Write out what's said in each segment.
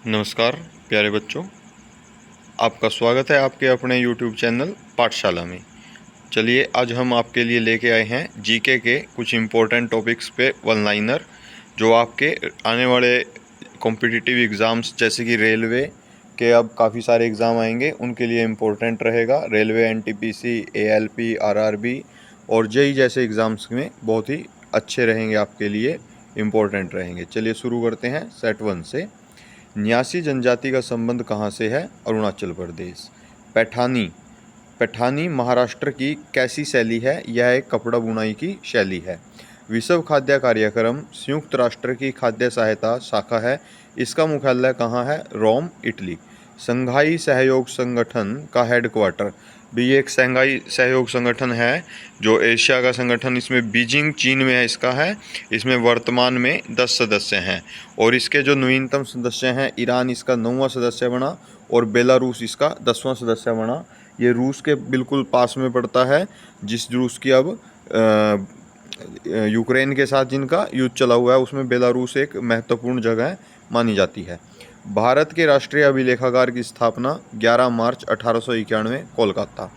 नमस्कार प्यारे बच्चों, आपका स्वागत है आपके अपने YouTube चैनल पाठशाला में। चलिए आज हम आपके लिए लेके आए हैं जीके के कुछ इम्पोर्टेंट टॉपिक्स पे वन लाइनर, जो आपके आने वाले कॉम्पिटिटिव एग्ज़ाम्स जैसे कि रेलवे के अब काफ़ी सारे एग्ज़ाम आएंगे, उनके लिए इम्पोर्टेंट रहेगा। रेलवे, एनटीपीसी, एएलपी, आरआरबी और जेई जैसे एग्ज़ाम्स में बहुत ही अच्छे रहेंगे, आपके लिए इम्पोर्टेंट रहेंगे। चलिए शुरू करते हैं सेट 1 से। न्यासी जनजाति का संबंध कहाँ से है? अरुणाचल प्रदेश। पैठानी। पैठानी महाराष्ट्र की कैसी शैली है? यह एक कपड़ा बुनाई की शैली है। विश्व खाद्य कार्यक्रम संयुक्त राष्ट्र की खाद्य सहायता शाखा है। इसका मुख्यालय कहाँ है? रोम, इटली। संघाई सहयोग संगठन का हेडक्वार्टर भी एक संघाई सहयोग संगठन है जो एशिया का संगठन, इसमें बीजिंग चीन में है इसका है। इसमें वर्तमान में 10 सदस्य हैं और इसके जो नवीनतम सदस्य हैं, ईरान इसका 9वां सदस्य बना और बेलारूस इसका 10वां सदस्य बना। ये रूस के बिल्कुल पास में पड़ता है, जिस रूस की अब यूक्रेन के साथ जिनका युद्ध चला हुआ है, उसमें बेलारूस एक महत्वपूर्ण जगह मानी जाती है। भारत के राष्ट्रीय अभिलेखागार की स्थापना 11 मार्च 1891 कोलकाता।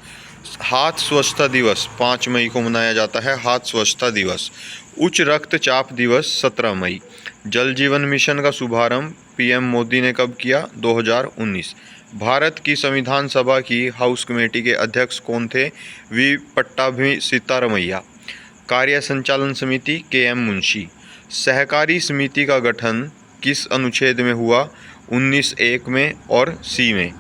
हाथ स्वच्छता दिवस 5 मई को मनाया जाता है, हाथ स्वच्छता दिवस। उच्च रक्तचाप दिवस 17 मई। जल जीवन मिशन का शुभारंभ पीएम मोदी ने कब किया? 2019। भारत की संविधान सभा की हाउस कमेटी के अध्यक्ष कौन थे? वी पट्टाभी सीतारमैया। कार्य संचालन समिति केएम मुंशी। सहकारी समिति का गठन किस अनुच्छेद में हुआ? 19(1) में और सी में।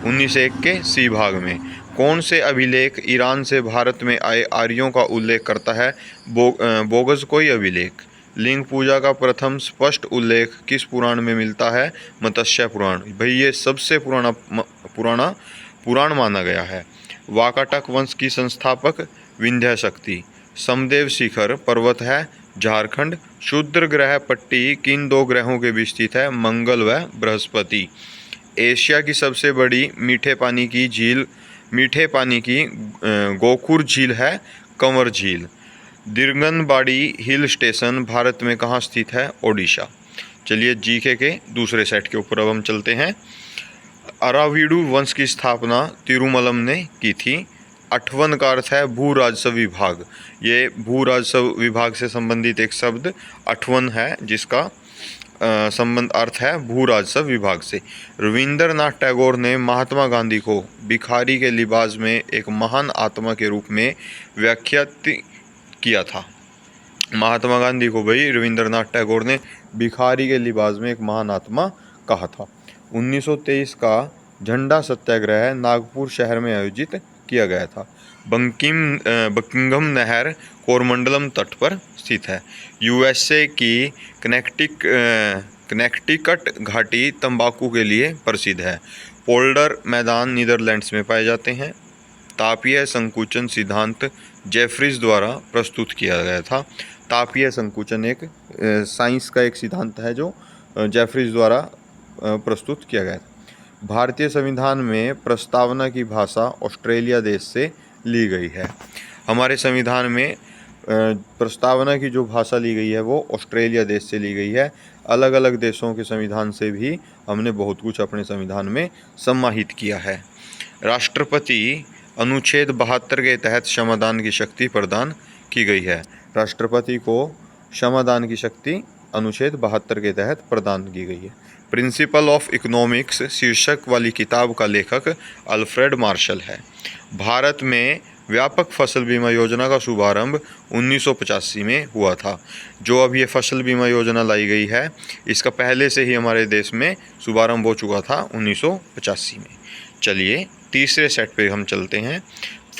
19(1) के सी भाग में। कौन से अभिलेख ईरान से भारत में आए आर्यों का उल्लेख करता है? बोगस कोई अभिलेख। लिंग पूजा का प्रथम स्पष्ट उल्लेख किस पुराण में मिलता है? मत्स्य पुराण। भाई ये सबसे पुराण माना गया है। वाकाटक वंश की संस्थापक विंध्य शक्ति। समदेव शिखर पर्वत है झारखंड। क्षुद्र ग्रह पट्टी किन 2 ग्रहों के बीच स्थित है? मंगल व बृहस्पति। एशिया की सबसे बड़ी मीठे पानी की गोखुर झील है कंवर झील। दिरंगनबाड़ी हिल स्टेशन भारत में कहाँ स्थित है? ओडिशा। चलिए जीके के दूसरे सेट के ऊपर अब हम चलते हैं। अराविडु वंश की स्थापना तिरुमलम ने की थी। अठवन का अर्थ है भू राजस्व विभाग। ये भू राजस्व विभाग से संबंधित एक शब्द अठवन है, जिसका संबंध अर्थ है भू राजस्व विभाग से। रविंद्रनाथ टैगोर ने महात्मा गांधी को भिखारी के लिबास में एक महान आत्मा के रूप में व्याख्यात किया था। महात्मा गांधी को भाई रविंद्रनाथ टैगोर ने भिखारी के लिबास में एक महान आत्मा कहा था। 1923 का झंडा सत्याग्रह नागपुर शहर में आयोजित किया गया था। बकिंघम नहर कोरमंडलम तट पर स्थित है। यूएसए की कनेक्टिकट घाटी तंबाकू के लिए प्रसिद्ध है। पोल्डर मैदान नीदरलैंड्स में पाए जाते हैं। तापीय संकुचन सिद्धांत जेफरीज द्वारा प्रस्तुत किया गया था। तापीय संकुचन एक साइंस का एक सिद्धांत है जो जेफरीज द्वारा प्रस्तुत किया गया था। भारतीय संविधान में प्रस्तावना की भाषा ऑस्ट्रेलिया देश से ली गई है। हमारे संविधान में प्रस्तावना की जो भाषा ली गई है वो ऑस्ट्रेलिया देश से ली गई है। अलग अलग देशों के संविधान से भी हमने बहुत कुछ अपने संविधान में समाहित किया है। राष्ट्रपति अनुच्छेद 72 के तहत क्षमादान की शक्ति प्रदान की गई है। राष्ट्रपति को क्षमादान की शक्ति अनुच्छेद 72 के तहत प्रदान की गई है। प्रिंसिपल ऑफ इकोनॉमिक्स शीर्षक वाली किताब का लेखक अल्फ्रेड मार्शल है। भारत में व्यापक फसल बीमा योजना का शुभारंभ 1985 में हुआ था। जो अब ये फसल बीमा योजना लाई गई है, इसका पहले से ही हमारे देश में शुभारंभ हो चुका था 1985 में। चलिए तीसरे सेट पे हम चलते हैं।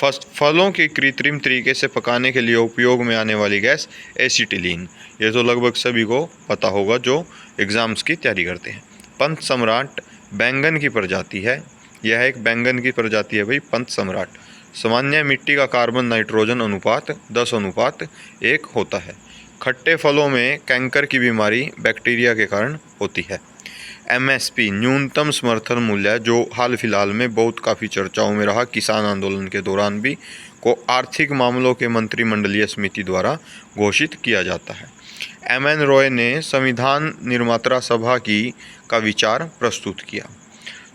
फलों के कृत्रिम तरीके से पकाने के लिए उपयोग में आने वाली गैस एसिटिलीन। ये तो लगभग सभी को पता होगा जो एग्ज़ाम्स की तैयारी करते हैं। पंत सम्राट बैंगन की प्रजाति है। यह एक बैंगन की प्रजाति है भाई, पंत सम्राट। सामान्य मिट्टी का कार्बन नाइट्रोजन अनुपात 10:1 होता है। खट्टे फलों में कैंकर की बीमारी बैक्टीरिया के कारण होती है। एमएसपी न्यूनतम समर्थन मूल्य, जो हाल फिलहाल में बहुत काफ़ी चर्चाओं में रहा किसान आंदोलन के दौरान भी, को आर्थिक मामलों के मंत्रिमंडलीय समिति द्वारा घोषित किया जाता है। एम.एन. रॉय ने संविधान निर्माता सभा का विचार प्रस्तुत किया।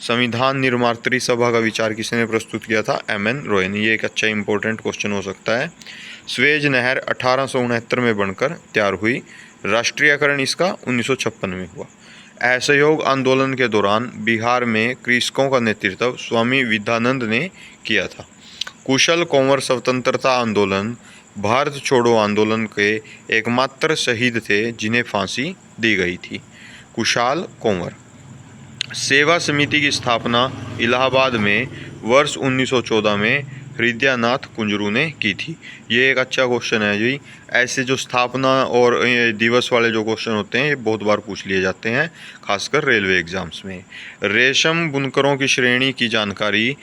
संविधान निर्मात्री सभा का विचार किसने प्रस्तुत किया था? एम.एन. रॉय ने। ये एक अच्छा इंपॉर्टेंट क्वेश्चन हो सकता है। स्वेज नहर 1869 में बनकर तैयार हुई। राष्ट्रीयकरण इसका 1956 में हुआ। असहयोग आंदोलन के दौरान बिहार में कृषकों का नेतृत्व स्वामी विद्यानंद ने किया था। कुशल कंवर स्वतंत्रता आंदोलन भारत छोड़ो आंदोलन के एकमात्र शहीद थे जिन्हें फांसी दी गई थी। कुशाल कंवर। सेवा समिति की स्थापना इलाहाबाद में वर्ष 1914 में हृदयानाथ कुंजरू ने की थी। ये एक अच्छा क्वेश्चन है जी। ऐसे जो स्थापना और दिवस वाले जो क्वेश्चन होते हैं ये बहुत बार पूछ लिए जाते हैं, खासकर रेलवे एग्जाम्स में। रेशम बुनकरों की श्रेणी की जानकारी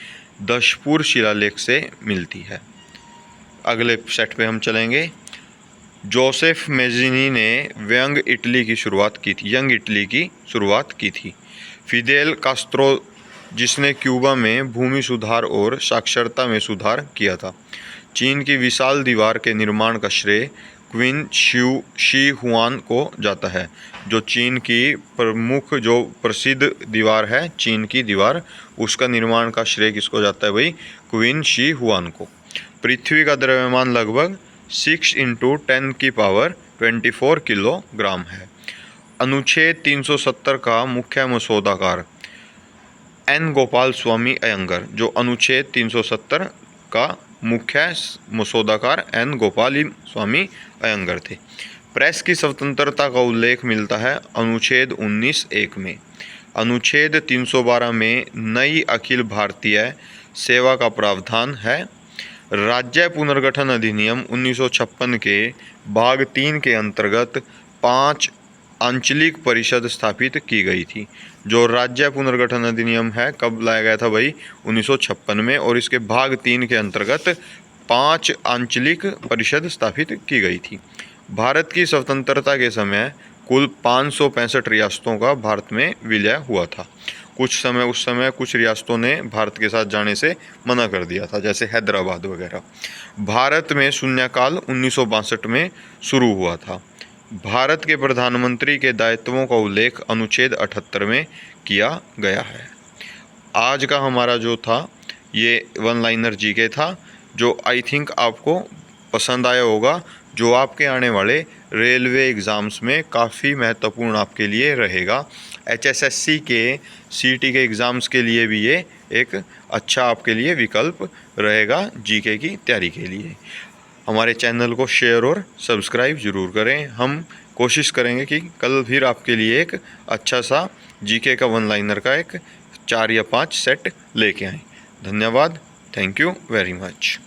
दशपुर शिलालेख से मिलती है। अगले सेट पे हम चलेंगे। जोसेफ मेज़िनी ने यंग इटली की शुरुआत की थी। फिदेल कास्त्रो जिसने क्यूबा में भूमि सुधार और साक्षरता में सुधार किया था। चीन की विशाल दीवार के निर्माण का श्रेय क्वीन शी हुआन को जाता है। जो चीन की प्रमुख जो प्रसिद्ध दीवार है, चीन की दीवार, उसका निर्माण का श्रेय किसको जाता है भाई? क्वीन शी हुआन को। पृथ्वी का द्रव्यमान लगभग 6 × 10⁻24 किलोग्राम है। अनुच्छेद 370 का मुख्य मसौदाकार एन गोपाल स्वामी अयंगर। जो अनुच्छेद 370 का मुख्य मसौदाकार एन गोपाल स्वामी अयंगर थे। प्रेस की स्वतंत्रता का उल्लेख मिलता है अनुच्छेद 19(1) में। अनुच्छेद 312 में नई अखिल भारतीय सेवा का प्रावधान है। राज्य पुनर्गठन अधिनियम 1956 के भाग 3 के अंतर्गत 5 आंचलिक परिषद स्थापित की गई थी। जो राज्य पुनर्गठन अधिनियम है कब लाया गया था भाई? 1956 में। और इसके भाग 3 के अंतर्गत 5 आंचलिक परिषद स्थापित की गई थी। भारत की स्वतंत्रता के समय कुल 565 रियासतों का भारत में विलय हुआ था। उस समय कुछ रियासतों ने भारत के साथ जाने से मना कर दिया था, जैसे हैदराबाद वगैरह। भारत में शून्यकाल 1962 में शुरू हुआ था। भारत के प्रधानमंत्री के दायित्वों का उल्लेख अनुच्छेद 78 में किया गया है। आज का हमारा जो था ये वन लाइनर जीके था, जो आई थिंक आपको पसंद आया होगा, जो आपके आने वाले रेलवे एग्ज़ाम्स में काफ़ी महत्वपूर्ण आपके लिए रहेगा। HSSC के CT के एग्ज़ाम्स के लिए भी ये एक अच्छा आपके लिए विकल्प रहेगा जीके की तैयारी के लिए। हमारे चैनल को शेयर और सब्सक्राइब ज़रूर करें। हम कोशिश करेंगे कि कल फिर आपके लिए एक अच्छा सा जीके का वन लाइनर का एक 4 या 5 सेट लेके आएँ। धन्यवाद। Thank you very much.